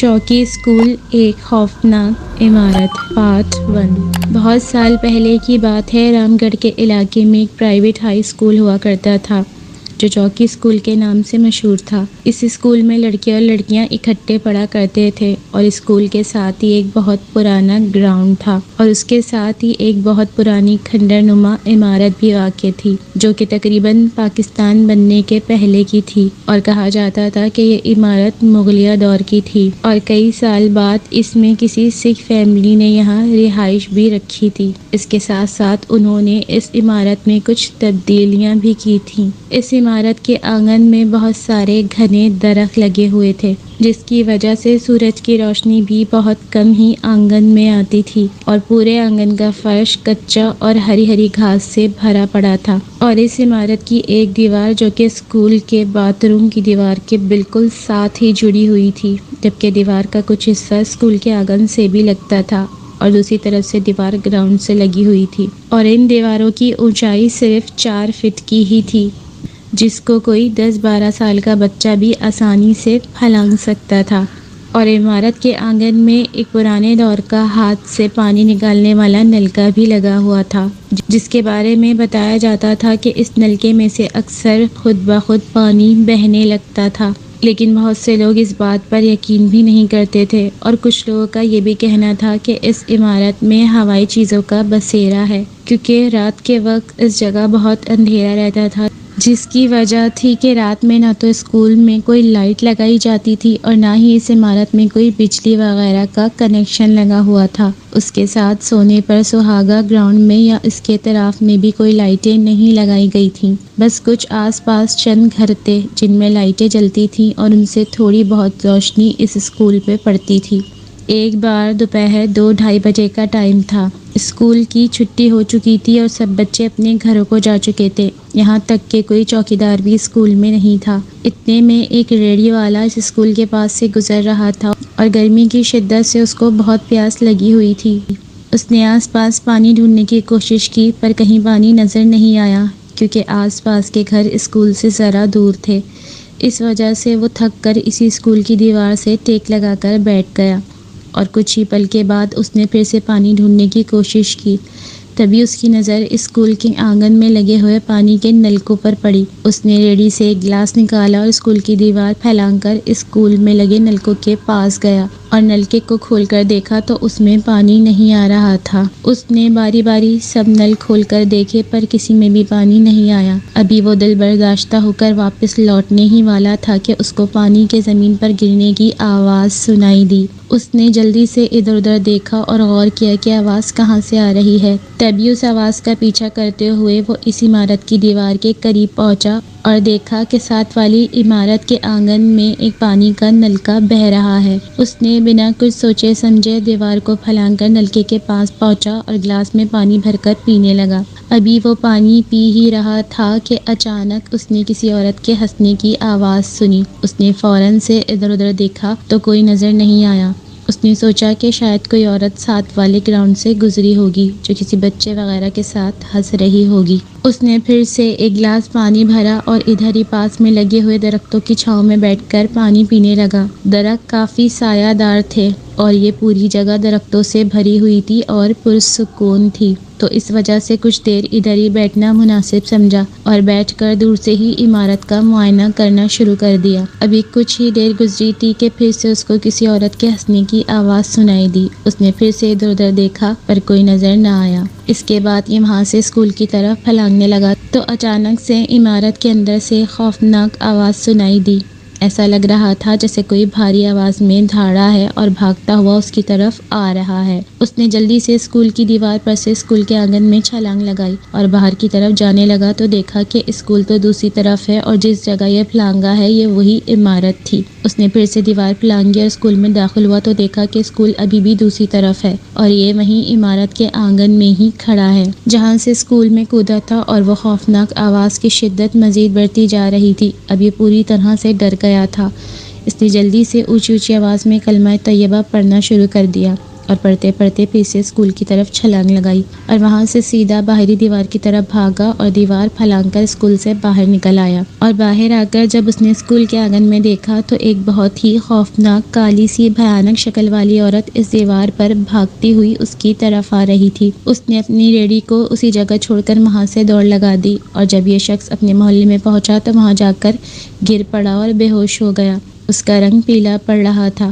چوکی اسکول ایک خوفناک عمارت پارٹ 1۔ بہت سال پہلے کی بات ہے، رام گڑھ کے علاقے میں ایک پرائیویٹ ہائی اسکول ہوا کرتا تھا جو چوکی اسکول کے نام سے مشہور تھا۔ اس اسکول میں لڑکے اور لڑکیاں اکٹھے پڑھا کرتے تھے اور اسکول کے ساتھ ہی ایک بہت پرانا گراؤنڈ تھا اور اس کے ساتھ ہی ایک بہت پرانی کھنڈر نما عمارت بھی واقع تھی جو کہ تقریباً پاکستان بننے کے پہلے کی تھی، اور کہا جاتا تھا کہ یہ عمارت مغلیہ دور کی تھی اور کئی سال بعد اس میں کسی سکھ فیملی نے یہاں رہائش بھی رکھی تھی۔ اس کے ساتھ ساتھ انہوں نے اس عمارت میں کچھ تبدیلیاں بھی کی تھیں۔ اس عمارت کے آنگن میں بہت سارے گھنے درخت لگے ہوئے تھے جس کی وجہ سے سورج کی روشنی بھی بہت کم ہی آنگن میں آتی تھی، اور پورے آنگن کا فرش کچا اور ہری ہری گھاس سے بھرا پڑا تھا۔ اور اس عمارت کی ایک دیوار جو کہ اسکول کے باتھ روم کی دیوار کے بالکل ساتھ ہی جڑی ہوئی تھی، جبکہ دیوار کا کچھ حصہ اسکول کے آنگن سے بھی لگتا تھا اور دوسری طرف سے دیوار گراؤنڈ سے لگی ہوئی تھی، اور ان دیواروں کی اونچائی صرف 4 فٹ کی ہی تھی جس کو کوئی 10-12 سال کا بچہ بھی آسانی سے پھلانگ سکتا تھا۔ اور عمارت کے آنگن میں ایک پرانے دور کا ہاتھ سے پانی نکالنے والا نلکا بھی لگا ہوا تھا جس کے بارے میں بتایا جاتا تھا کہ اس نلکے میں سے اکثر خود بخود پانی بہنے لگتا تھا، لیکن بہت سے لوگ اس بات پر یقین بھی نہیں کرتے تھے، اور کچھ لوگوں کا یہ بھی کہنا تھا کہ اس عمارت میں ہوائی چیزوں کا بسیرا ہے کیونکہ رات کے وقت اس جگہ بہت اندھیرا رہتا تھا، جس کی وجہ تھی کہ رات میں نہ تو اسکول میں کوئی لائٹ لگائی جاتی تھی اور نہ ہی اس عمارت میں کوئی بجلی وغیرہ کا کنیکشن لگا ہوا تھا۔ اس کے ساتھ سونے پر سہاگا گراؤنڈ میں یا اس کے اطراف میں بھی کوئی لائٹیں نہیں لگائی گئی تھیں، بس کچھ آس پاس چند گھر تھے جن میں لائٹیں جلتی تھیں اور ان سے تھوڑی بہت روشنی اس اسکول پہ پڑتی تھی۔ ایک بار دوپہر 2-2:30 بجے کا ٹائم تھا۔ اسکول کی چھٹی ہو چکی تھی اور سب بچے اپنے گھروں کو جا چکے تھے، یہاں تک کہ کوئی چوکیدار بھی اسکول میں نہیں تھا۔ اتنے میں ایک ریڑھی والا اس اسکول کے پاس سے گزر رہا تھا اور گرمی کی شدت سے اس کو بہت پیاس لگی ہوئی تھی۔ اس نے آس پاس پانی ڈھونڈنے کی کوشش کی پر کہیں پانی نظر نہیں آیا کیونکہ آس پاس کے گھر اسکول سے ذرا دور تھے۔ اس وجہ سے وہ تھک کر اسی اسکول کی دیوار سے ٹیک لگا کر بیٹھ گیا، اور کچھ ہی پل کے بعد اس نے پھر سے پانی ڈھونڈنے کی کوشش کی۔ تبھی اس کی نظر اسکول کے آنگن میں لگے ہوئے پانی کے نلکوں پر پڑی۔ اس نے ریڑھی سے ایک گلاس نکالا اور اسکول کی دیوار پھیلانگ کر اسکول میں لگے نلکوں کے پاس گیا اور نلکے کو کھول کر دیکھا تو اس میں پانی نہیں آ رہا تھا۔ اس نے باری باری سب نل کھول کر دیکھے پر کسی میں بھی پانی نہیں آیا۔ ابھی وہ دل برداشتہ ہو کر واپس لوٹنے ہی والا تھا کہ اس کو پانی کے زمین پر گرنے کی آواز سنائی دی۔ اس نے جلدی سے ادھر ادھر دیکھا اور غور کیا کہ آواز کہاں سے آ رہی ہے۔ تبھی اس آواز کا پیچھا کرتے ہوئے وہ اس عمارت کی دیوار کے قریب پہنچا اور دیکھا کہ ساتھ والی عمارت کے آنگن میں ایک پانی کا نلکا بہہ رہا ہے۔ اس نے بنا کچھ سوچے سمجھے دیوار کو پھلانگ کر نلکے کے پاس پہنچا اور گلاس میں پانی بھر کر پینے لگا۔ ابھی وہ پانی پی ہی رہا تھا کہ اچانک اس نے کسی عورت کے ہنسنے کی آواز سنی۔ اس نے فوراً سے ادھر ادھر دیکھا تو کوئی نظر نہیں آیا۔ اس نے سوچا کہ شاید کوئی عورت ساتھ والے گراؤنڈ سے گزری ہوگی جو کسی بچے وغیرہ کے ساتھ ہنس رہی ہوگی۔ اس نے پھر سے ایک گلاس پانی بھرا اور ادھر ہی پاس میں لگے ہوئے درختوں کی چھاؤں میں بیٹھ کر پانی پینے لگا۔ درخت کافی سایہ دار تھے اور یہ پوری جگہ درختوں سے بھری ہوئی تھی اور پرسکون تھی، تو اس وجہ سے کچھ دیر ادھر ہی بیٹھنا مناسب سمجھا اور بیٹھ کر دور سے ہی عمارت کا معائنہ کرنا شروع کر دیا۔ ابھی کچھ ہی دیر گزری تھی کہ پھر سے اس کو کسی عورت کے ہنسنے کی آواز سنائی دی۔ اس نے پھر سے ادھر ادھر دیکھا پر کوئی نظر نہ آیا۔ اس کے بعد یہ وہاں سے اسکول کی طرف پھلانگنے لگا تو اچانک سے عمارت کے اندر سے خوفناک آواز سنائی دی۔ ایسا لگ رہا تھا جیسے کوئی بھاری آواز میں دھاڑا ہے اور بھاگتا ہوا اس کی طرف آ رہا ہے۔ اس نے جلدی سے اسکول کی دیوار پر سے اسکول کے آنگن میں چھلانگ لگائی اور باہر کی طرف جانے لگا تو دیکھا کہ اسکول تو دوسری طرف ہے اور جس جگہ یہ پھلانگا ہے یہ وہی عمارت تھی۔ اس نے پھر سے دیوار پھلانگی اور اسکول میں داخل ہوا تو دیکھا کہ اسکول ابھی بھی دوسری طرف ہے اور یہ وہیں عمارت کے آنگن میں ہی کھڑا ہے جہاں سے اسکول میں کودا تھا، اور وہ خوفناک آواز کی شدت مزید بڑھتی جا رہی تھی۔ اب یہ پوری طرح سے ڈر گیا تھا۔ اس نے جلدی سے اونچی اونچی آواز میں کلمہ طیبہ پڑھنا شروع کر دیا۔ اور پڑھتے پڑھتے پھر سے اسکول کی طرف چھلانگ لگائی اور وہاں سے سیدھا باہری دیوار کی طرف بھاگا اور دیوار پھلانگ کر اسکول سے باہر نکل آیا۔ اور باہر آ کر جب اس نے اسکول کے آنگن میں دیکھا تو ایک بہت ہی خوفناک کالی سی بھیانک شکل والی عورت اس دیوار پر بھاگتی ہوئی اس کی طرف آ رہی تھی۔ اس نے اپنی ریڑھی کو اسی جگہ چھوڑ کر وہاں سے دوڑ لگا دی اور جب یہ شخص اپنے محلے میں پہنچا تو وہاں جا کر گر پڑا اور بے ہوش ہو گیا۔ اس کا رنگ پیلا پڑ رہا تھا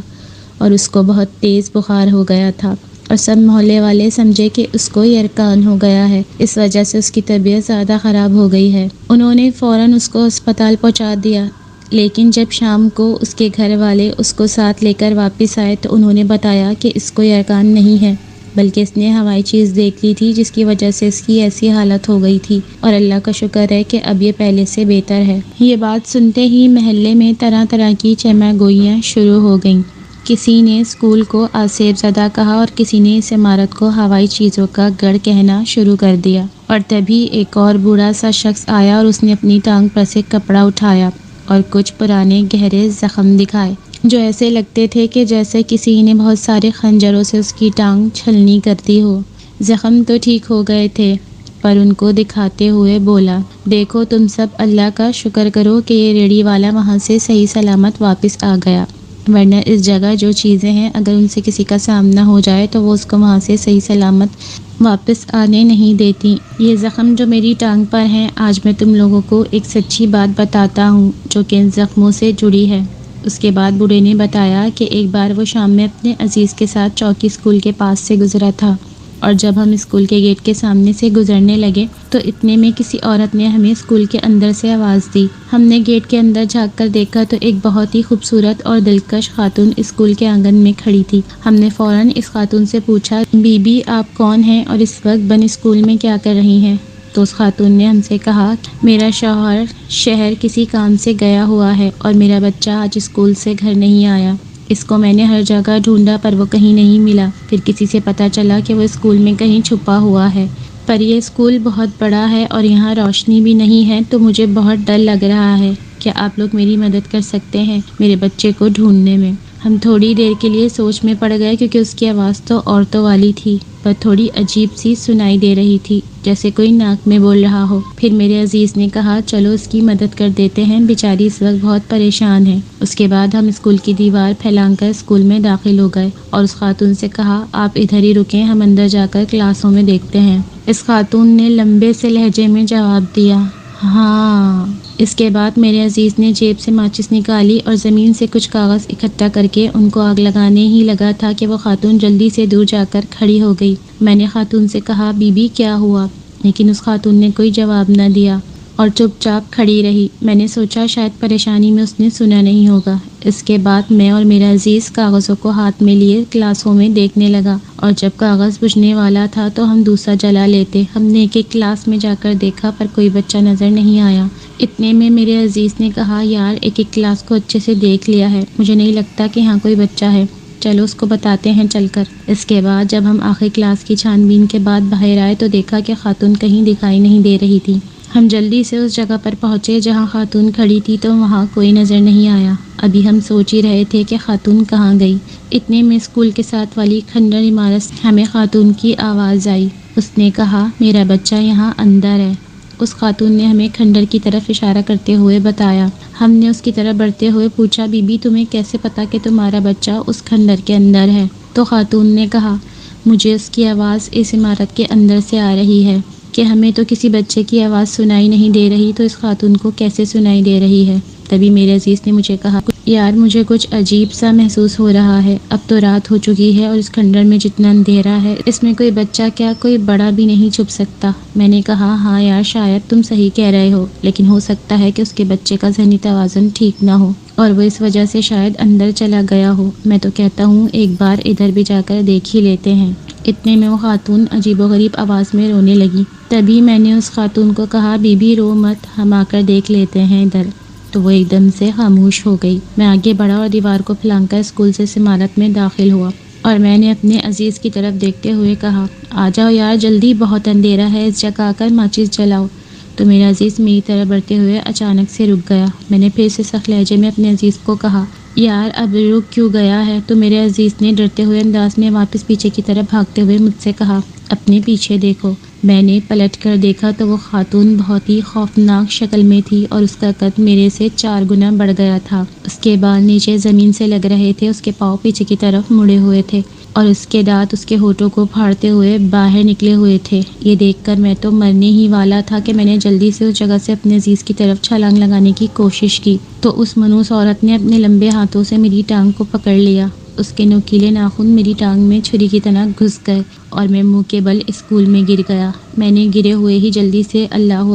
اور اس کو بہت تیز بخار ہو گیا تھا اور سب محلے والے سمجھے کہ اس کو یرقان ہو گیا ہے، اس وجہ سے اس کی طبیعت زیادہ خراب ہو گئی ہے۔ انہوں نے فوراً اس کو اسپتال پہنچا دیا، لیکن جب شام کو اس کے گھر والے اس کو ساتھ لے کر واپس آئے تو انہوں نے بتایا کہ اس کو یرقان نہیں ہے، بلکہ اس نے ہوائی چیز دیکھ لی تھی جس کی وجہ سے اس کی ایسی حالت ہو گئی تھی، اور اللہ کا شکر ہے کہ اب یہ پہلے سے بہتر ہے۔ یہ بات سنتے ہی محلے میں طرح طرح کی چمہ گوئیاں شروع ہو گئیں۔ کسی نے اسکول کو آسیب زدہ کہا اور کسی نے اس عمارت کو ہوائی چیزوں کا گڑھ کہنا شروع کر دیا، اور تبھی ایک اور بوڑھا سا شخص آیا اور اس نے اپنی ٹانگ پر سے کپڑا اٹھایا اور کچھ پرانے گہرے زخم دکھائے جو ایسے لگتے تھے کہ جیسے کسی نے بہت سارے خنجروں سے اس کی ٹانگ چھلنی کر دی ہو۔ زخم تو ٹھیک ہو گئے تھے، پر ان کو دکھاتے ہوئے بولا، دیکھو تم سب اللہ کا شکر کرو کہ یہ ریڑھی والا وہاں سے صحیح سلامت واپس آ گیا، ورنہ اس جگہ جو چیزیں ہیں اگر ان سے کسی کا سامنا ہو جائے تو وہ اس کو وہاں سے صحیح سلامت واپس آنے نہیں دیتی۔ یہ زخم جو میری ٹانگ پر ہیں، آج میں تم لوگوں کو ایک سچی بات بتاتا ہوں جو کہ ان زخموں سے جڑی ہے۔ اس کے بعد بوڑھے نے بتایا کہ ایک بار وہ شام میں اپنے عزیز کے ساتھ چوکی اسکول کے پاس سے گزرا تھا، اور جب ہم اسکول کے گیٹ کے سامنے سے گزرنے لگے تو اتنے میں کسی عورت نے ہمیں اسکول کے اندر سے آواز دی۔ ہم نے گیٹ کے اندر جھانک کر دیکھا تو ایک بہت ہی خوبصورت اور دلکش خاتون اسکول کے آنگن میں کھڑی تھی۔ ہم نے فوراً اس خاتون سے پوچھا، بی بی آپ کون ہیں اور اس وقت بن اسکول میں کیا کر رہی ہیں؟ تو اس خاتون نے ہم سے کہا، میرا شوہر شہر کسی کام سے گیا ہوا ہے اور میرا بچہ آج اسکول سے گھر نہیں آیا۔ اس کو میں نے ہر جگہ ڈھونڈا پر وہ کہیں نہیں ملا، پھر کسی سے پتہ چلا کہ وہ اسکول میں کہیں چھپا ہوا ہے، پر یہ اسکول بہت بڑا ہے اور یہاں روشنی بھی نہیں ہے تو مجھے بہت ڈر لگ رہا ہے۔ کیا آپ لوگ میری مدد کر سکتے ہیں میرے بچے کو ڈھونڈنے میں؟ ہم تھوڑی دیر کے لیے سوچ میں پڑ گئے کیونکہ اس کی آواز تو عورتوں والی تھی، پر تھوڑی عجیب سی سنائی دے رہی تھی، جیسے کوئی ناک میں بول رہا ہو۔ پھر میرے عزیز نے کہا، چلو اس کی مدد کر دیتے ہیں، بیچاری اس وقت بہت پریشان ہے۔ اس کے بعد ہم اسکول کی دیوار پھیلان کر اسکول میں داخل ہو گئے اور اس خاتون سے کہا، آپ ادھر ہی رکیں، ہم اندر جا کر کلاسوں میں دیکھتے ہیں۔ اس خاتون نے لمبے سے لہجے میں جواب دیا، ہاں۔ اس کے بعد میرے عزیز نے جیب سے ماچس نکالی اور زمین سے کچھ کاغذ اکٹھا کر کے ان کو آگ لگانے ہی لگا تھا کہ وہ خاتون جلدی سے دور جا کر کھڑی ہو گئی۔ میں نے خاتون سے کہا، بی بی کیا ہوا؟ لیکن اس خاتون نے کوئی جواب نہ دیا اور چپ چاپ کھڑی رہی۔ میں نے سوچا شاید پریشانی میں اس نے سنا نہیں ہوگا۔ اس کے بعد میں اور میرا عزیز کاغذوں کو ہاتھ میں لیے کلاسوں میں دیکھنے لگا، اور جب کاغذ بجھنے والا تھا تو ہم دوسرا جلا لیتے۔ ہم نے ایک ایک کلاس میں جا کر دیکھا پر کوئی بچہ نظر نہیں آیا۔ اتنے میں میرے عزیز نے کہا، یار ایک ایک کلاس کو اچھے سے دیکھ لیا ہے، مجھے نہیں لگتا کہ یہاں کوئی بچہ ہے، چلو اس کو بتاتے ہیں چل کر۔ اس کے بعد جب ہم آخری کلاس کی چھان بین کے بعد باہر آئے تو دیکھا کہ خاتون کہیں دکھائی نہیں دے رہی تھی۔ ہم جلدی سے اس جگہ پر پہنچے جہاں خاتون کھڑی تھی تو وہاں کوئی نظر نہیں آیا۔ ابھی ہم سوچ ہی رہے تھے کہ خاتون کہاں گئی، اتنے میں اسکول کے ساتھ والی کھنڈر عمارت سے ہمیں خاتون کی آواز آئی۔ اس نے کہا، میرا بچہ یہاں اندر ہے۔ اس خاتون نے ہمیں کھنڈر کی طرف اشارہ کرتے ہوئے بتایا۔ ہم نے اس کی طرف بڑھتے ہوئے پوچھا، بی بی تمہیں کیسے پتا کہ تمہارا بچہ اس کھنڈر کے اندر ہے؟ تو خاتون نے کہا، مجھے اس کی آواز اس عمارت کے اندر سے آ رہی ہے، کہ ہمیں تو کسی بچے کی آواز سنائی نہیں دے رہی تو اس خاتون کو کیسے سنائی دے رہی ہے؟ تبھی میرے عزیز نے مجھے کہا، یار مجھے کچھ عجیب سا محسوس ہو رہا ہے، اب تو رات ہو چکی ہے اور اس کھنڈر میں جتنا اندھیرا ہے اس میں کوئی بچہ کیا کوئی بڑا بھی نہیں چھپ سکتا۔ میں نے کہا، ہاں یار شاید تم صحیح کہہ رہے ہو، لیکن ہو سکتا ہے کہ اس کے بچے کا ذہنی توازن ٹھیک نہ ہو اور وہ اس وجہ سے شاید اندر چلا گیا ہو۔ میں تو کہتا ہوں ایک بار ادھر بھی جا کر دیکھ ہی لیتے ہیں۔ اتنے میں وہ خاتون عجیب و غریب آواز میں رونے لگی۔ تبھی میں نے اس خاتون کو کہا، بی بی رو مت، ہم آ کر دیکھ لیتے ہیں ادھر۔ تو وہ ایک دم سے خاموش ہو گئی۔ میں آگے بڑھا اور دیوار کو پھلانگ کر اسکول سے عمارت میں داخل ہوا اور میں نے اپنے عزیز کی طرف دیکھتے ہوئے کہا، آ جاؤ یار جلدی، بہت اندھیرا ہے، اس جگہ آ کر ماچس جلاؤ۔ تو میرا عزیز میری طرف بڑھتے ہوئے اچانک سے رک گیا۔ میں نے پھر سے سخت لہجے میں اپنے عزیز کو کہا، یار اب رک کیوں گیا ہے؟ تو میرے عزیز نے ڈرتے ہوئے انداز میں واپس پیچھے کی طرف بھاگتے ہوئے مجھ سے کہا، اپنے پیچھے دیکھو۔ میں نے پلٹ کر دیکھا تو وہ خاتون بہت ہی خوفناک شکل میں تھی اور اس کا قد میرے سے 4 گنا بڑھ گیا تھا۔ اس کے بال نیچے زمین سے لگ رہے تھے، اس کے پاؤں پیچھے کی طرف مڑے ہوئے تھے اور اس کے دانت اس کے ہونٹوں کو پھاڑتے ہوئے باہر نکلے ہوئے تھے۔ یہ دیکھ کر میں تو مرنے ہی والا تھا کہ میں نے جلدی سے اس جگہ سے اپنے عزیز کی طرف چھلانگ لگانے کی کوشش کی تو اس منحوس عورت نے اپنے لمبے ہاتھوں سے میری ٹانگ کو پکڑ لیا۔ اس کے نوکیلے ناخن میری ٹانگ میں چھری کی طرح گھس گئے اور میں منہ کے بل اسکول میں گر گیا۔ میں نے گرے ہوئے ہی جلدی سے اللہ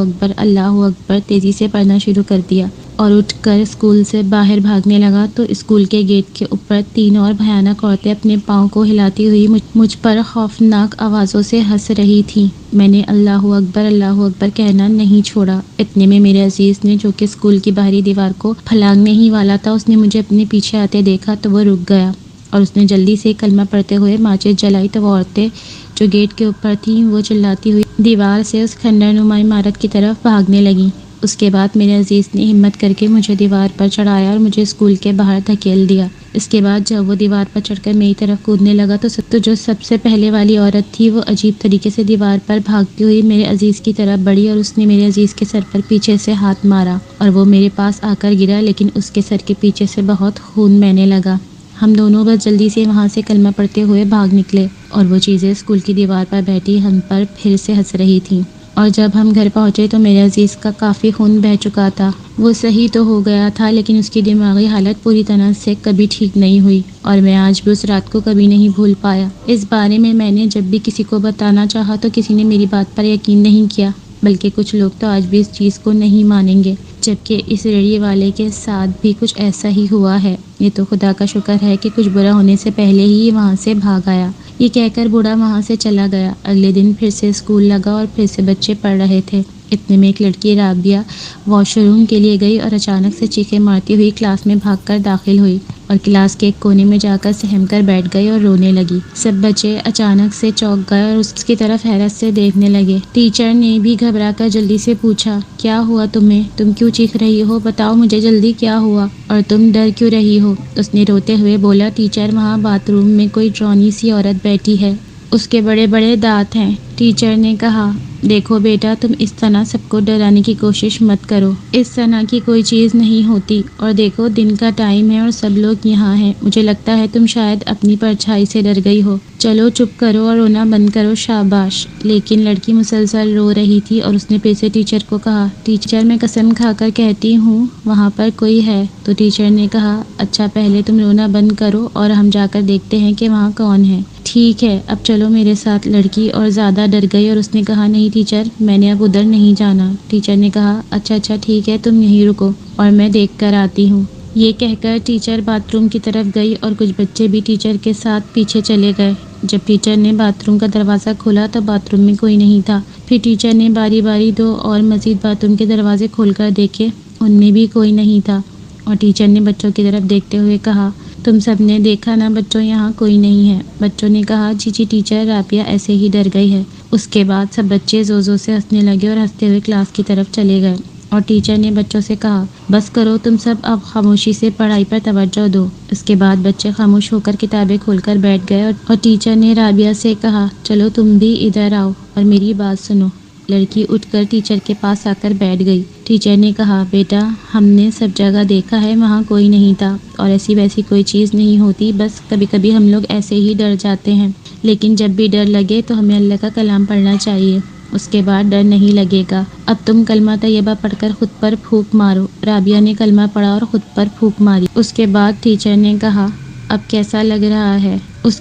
اکبر تیزی سے پڑھنا شروع کر دیا اور اٹھ کر اسکول سے باہر بھاگنے لگا تو اسکول کے گیٹ کے اوپر 3 اور بھیانک عورتیں اپنے پاؤں کو ہلاتی ہوئی مجھ پر خوفناک آوازوں سے ہنس رہی تھیں۔ میں نے اللہ اکبر کہنا نہیں چھوڑا۔ اتنے میں میرے عزیز نے، جو کہ اسکول کی باہری دیوار کو پھلانگنے ہی والا تھا، اس نے مجھے اپنے پیچھے آتے دیکھا تو وہ رک گیا اور اس نے جلدی سے کلمہ پڑھتے ہوئے ماچس جلائی تو وہ عورتیں جو گیٹ کے اوپر تھیں وہ چلاتی ہوئی دیوار سے اس کھنڈر نما عمارت کی طرف بھاگنے لگیں۔ اس کے بعد میرے عزیز نے ہمت کر کے مجھے دیوار پر چڑھایا اور مجھے اسکول کے باہر دھکیل دیا۔ اس کے بعد جب وہ دیوار پر چڑھ کر میری طرف کودنے لگا تو جو سب سے پہلے والی عورت تھی وہ عجیب طریقے سے دیوار پر بھاگتی ہوئی میرے عزیز کی طرف بڑھی اور اس نے میرے عزیز کے سر پر پیچھے سے ہاتھ مارا اور وہ میرے پاس آ کر گرا، لیکن اس کے سر کے پیچھے سے بہت خون بہنے لگا۔ ہم دونوں بس جلدی سے وہاں سے کلمہ پڑھتے ہوئے بھاگ نکلے اور وہ چیزیں اسکول کی دیوار پر بیٹھی ہم پر پھر سے ہنس رہی تھیں۔ اور جب ہم گھر پہنچے تو میرے عزیز کا کافی خون بہہ چکا تھا۔ وہ صحیح تو ہو گیا تھا لیکن اس کی دماغی حالت پوری طرح سے کبھی ٹھیک نہیں ہوئی اور میں آج بھی اس رات کو کبھی نہیں بھول پایا۔ اس بارے میں نے جب بھی کسی کو بتانا چاہا تو کسی نے میری بات پر یقین نہیں کیا، بلکہ کچھ لوگ تو آج بھی اس چیز کو نہیں مانیں گے، جبکہ اس ریڑھی والے کے ساتھ بھی کچھ ایسا ہی ہوا ہے۔ یہ تو خدا کا شکر ہے کہ کچھ برا ہونے سے پہلے ہی وہاں سے بھاگ آیا۔ یہ کہہ کر بوڑھا وہاں سے چلا گیا۔ اگلے دن پھر سے اسکول لگا اور پھر سے بچے پڑھ رہے تھے۔ اتنے میں ایک لڑکی رابعہ واش روم کے لیے گئی اور اچانک سے چیخیں مارتی ہوئی کلاس میں بھاگ کر داخل ہوئی اور کلاس کے ایک کونے میں جا کر سہم کر بیٹھ گئی اور رونے لگی۔ سب بچے اچانک سے چونک گئے اور اس کی طرف حیرت سے دیکھنے لگے۔ ٹیچر نے بھی گھبرا کر جلدی سے پوچھا، کیا ہوا تمہیں؟ تم کیوں چیخ رہی ہو؟ بتاؤ مجھے جلدی، کیا ہوا اور تم ڈر کیوں رہی ہو؟ اس نے روتے ہوئے بولا، ٹیچر وہاں باتھ روم میں کوئی ڈرونی سی عورت بیٹھی ہے، اس کے بڑے بڑے دانت ہیں۔ ٹیچر نے کہا، دیکھو بیٹا، تم اس طرح سب کو ڈرانے کی کوشش مت کرو، اس طرح کی کوئی چیز نہیں ہوتی، اور دیکھو دن کا ٹائم ہے اور سب لوگ یہاں ہیں، مجھے لگتا ہے تم شاید اپنی پرچھائی سے ڈر گئی ہو، چلو چپ کرو اور رونا بند کرو، شاباش۔ لیکن لڑکی مسلسل رو رہی تھی اور اس نے پھر سے ٹیچر کو کہا، ٹیچر میں قسم کھا کر کہتی ہوں وہاں پر کوئی ہے۔ تو ٹیچر نے کہا، اچھا پہلے تم رونا بند کرو اور ہم جا کر دیکھتے ہیں کہ وہاں کون ہے۔ ٹھیک ہے، اب چلو میرے ساتھ۔ لڑکی اور زیادہ ڈر گئی اور اس نے کہا، نہیں ٹیچر، میں نے اب ادھر نہیں جانا۔ ٹیچر نے کہا، اچھا ٹھیک ہے، تم یہیں رکو اور میں دیکھ کر آتی ہوں۔ یہ کہہ کر ٹیچر باتھ روم کی طرف گئی اور کچھ بچے بھی ٹیچر کے ساتھ پیچھے چلے گئے۔ جب ٹیچر نے باتھ روم کا دروازہ کھولا تو باتھ روم میں کوئی نہیں تھا۔ پھر ٹیچر نے باری باری 2 اور مزید باتھ روم کے دروازے کھول کر دیکھے، ان میں بھی کوئی نہیں تھا، اور ٹیچر نے بچوں کی طرف دیکھتے ہوئے کہا، تم سب نے دیکھا نا بچوں، یہاں کوئی نہیں ہے۔ بچوں نے کہا، جی ٹیچر، رابعہ ایسے ہی ڈر گئی ہے۔ اس کے بعد سب بچے زور سے ہنسنے لگے اور ہنستے ہوئے کلاس کی طرف چلے گئے، اور ٹیچر نے بچوں سے کہا، بس کرو تم سب، اب خاموشی سے پڑھائی پر توجہ دو۔ اس کے بعد بچے خاموش ہو کر کتابیں کھول کر بیٹھ گئے اور ٹیچر نے رابعہ سے کہا، چلو تم بھی ادھر آؤ اور میری بات سنو۔ لڑکی اٹھ کر ٹیچر کے پاس آ کر بیٹھ گئی۔ ٹیچر نے کہا، بیٹا، ہم نے سب جگہ دیکھا ہے، وہاں کوئی نہیں تھا اور ایسی ویسی کوئی چیز نہیں ہوتی، بس کبھی کبھی ہم لوگ ایسے ہی ڈر جاتے ہیں، لیکن جب بھی ڈر لگے تو ہمیں اللہ کا کلام پڑھنا چاہیے، اس کے بعد ڈر نہیں لگے گا۔ اب تم کلمہ طیبہ پڑھ کر خود پر پھونک مارو۔ رابعہ نے کلمہ پڑھا اور خود پر پھونک ماری۔ اس کے بعد ٹیچر نے کہا، اب کیسا لگ رہا ہے؟ اب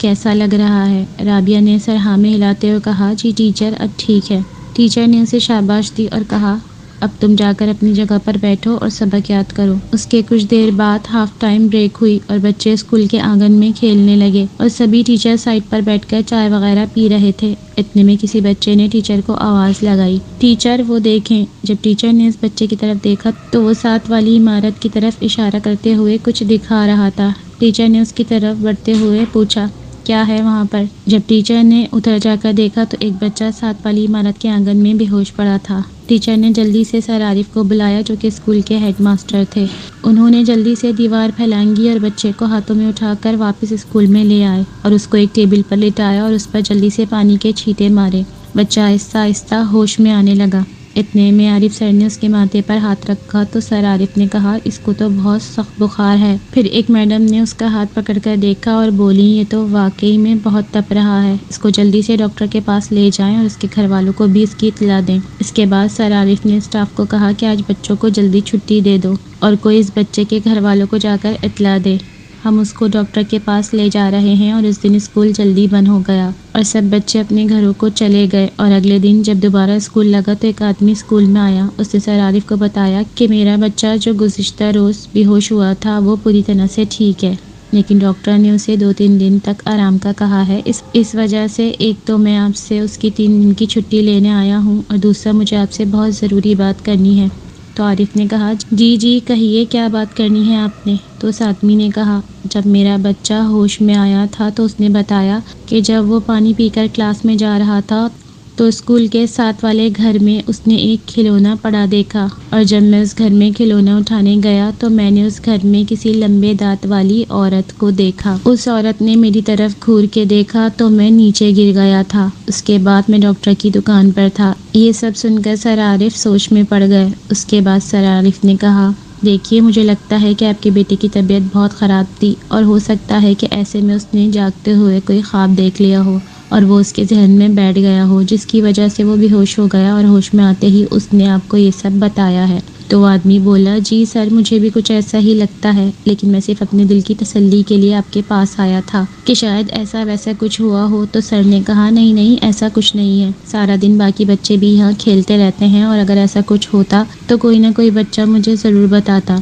کیسا لگ رہا ہے؟ رابعہ نے سر ہاں میں ہلاتے ہوئے کہا، جی ٹیچر، اب ٹھیک ہے۔ ٹیچر نے اسے شاباش دی اور کہا، اب تم جا کر اپنی جگہ پر بیٹھو اور سبق یاد کرو۔ اس کے کچھ دیر بعد ہاف ٹائم بریک ہوئی اور بچے اسکول کے آنگن میں کھیلنے لگے اور سبھی ٹیچر سائڈ پر بیٹھ کر چائے وغیرہ پی رہے تھے۔ اتنے میں کسی بچے نے ٹیچر کو آواز لگائی، ٹیچر وہ دیکھیں۔ جب ٹیچر نے اس بچے کی طرف دیکھا تو وہ ساتھ والی عمارت کی طرف اشارہ کرتے ہوئے کچھ دکھا رہا تھا۔ ٹیچر نے اس کی طرف بڑھتے ہوئے پوچھا، کیا ہے وہاں پر؟ جب ٹیچر نے اتر جا کر دیکھا تو ایک بچہ 7 والی عمارت کے آنگن میں بے ہوش پڑا تھا۔ ٹیچر نے جلدی سے سر عارف کو بلایا جو کہ اسکول کے ہیڈ ماسٹر تھے۔ انہوں نے جلدی سے دیوار پھیلانگی اور بچے کو ہاتھوں میں اٹھا کر واپس اسکول میں لے آئے اور اس کو ایک ٹیبل پر لٹایا اور اس پر جلدی سے پانی کے چھینٹے مارے۔ بچہ آہستہ آہستہ ہوش میں آنے لگا۔ اتنے میں عارف سر نے اس کے ماتھے پر ہاتھ رکھا تو سر عارف نے کہا اس کو تو بہت سخت بخار ہے۔ پھر ایک میڈم نے اس کا ہاتھ پکڑ کر دیکھا اور بولی یہ تو واقعی میں بہت تپ رہا ہے، اس کو جلدی سے ڈاکٹر کے پاس لے جائیں اور اس کے گھر والوں کو بھی اس کی اطلاع دیں۔ اس کے بعد سر عارف نے اسٹاف کو کہا کہ آج بچوں کو جلدی چھٹی دے دو اور کوئی اس بچے کے گھر والوں کو جا کر اطلاع دے، ہم اس کو ڈاکٹر کے پاس لے جا رہے ہیں۔ اور اس دن اسکول جلدی بند ہو گیا اور سب بچے اپنے گھروں کو چلے گئے۔ اور اگلے دن جب دوبارہ اسکول لگا تو ایک آدمی اسکول میں آیا۔ اس نے سر عارف کو بتایا کہ میرا بچہ جو گزشتہ روز بے ہوش ہوا تھا وہ پوری طرح سے ٹھیک ہے، لیکن ڈاکٹر نے اسے 2-3 دن تک آرام کا کہا ہے۔ اس وجہ سے ایک تو میں آپ سے اس کی 3 دن کی چھٹی لینے آیا ہوں اور دوسرا مجھے آپ سے بہت ضروری بات کرنی ہے۔ تو عارف نے کہا جی کہیے کیا بات کرنی ہے آپ نے؟ تو اس آدمی نے کہا جب میرا بچہ ہوش میں آیا تھا تو اس نے بتایا کہ جب وہ پانی پی کر کلاس میں جا رہا تھا تو اسکول کے 7 والے گھر میں اس نے ایک کھلونا پڑا دیکھا، اور جب میں اس گھر میں کھلونا اٹھانے گیا تو میں نے اس گھر میں کسی لمبے دانت والی عورت کو دیکھا۔ اس عورت نے میری طرف گھور کے دیکھا تو میں نیچے گر گیا تھا۔ اس کے بعد میں ڈاکٹر کی دکان پر تھا۔ یہ سب سن کر سر عارف سوچ میں پڑ گئے۔ اس کے بعد سر عارف نے کہا دیکھیے مجھے لگتا ہے کہ آپ کے بیٹے کی طبیعت بہت خراب تھی اور ہو سکتا ہے کہ ایسے میں اس نے جاگتے ہوئے کوئی خواب دیکھ لیا ہو اور وہ اس کے ذہن میں بیٹھ گیا ہو، جس کی وجہ سے وہ بے ہوش ہو گیا اور ہوش میں آتے ہی اس نے آپ کو یہ سب بتایا ہے۔ تو وہ آدمی بولا جی سر مجھے بھی کچھ ایسا ہی لگتا ہے، لیکن میں صرف اپنے دل کی تسلی کے لیے آپ کے پاس آیا تھا کہ شاید ایسا ویسا کچھ ہوا ہو۔ تو سر نے کہا نہیں ایسا کچھ نہیں ہے، سارا دن باقی بچے بھی یہاں کھیلتے رہتے ہیں اور اگر ایسا کچھ ہوتا تو کوئی نہ کوئی بچہ مجھے ضرور بتاتا۔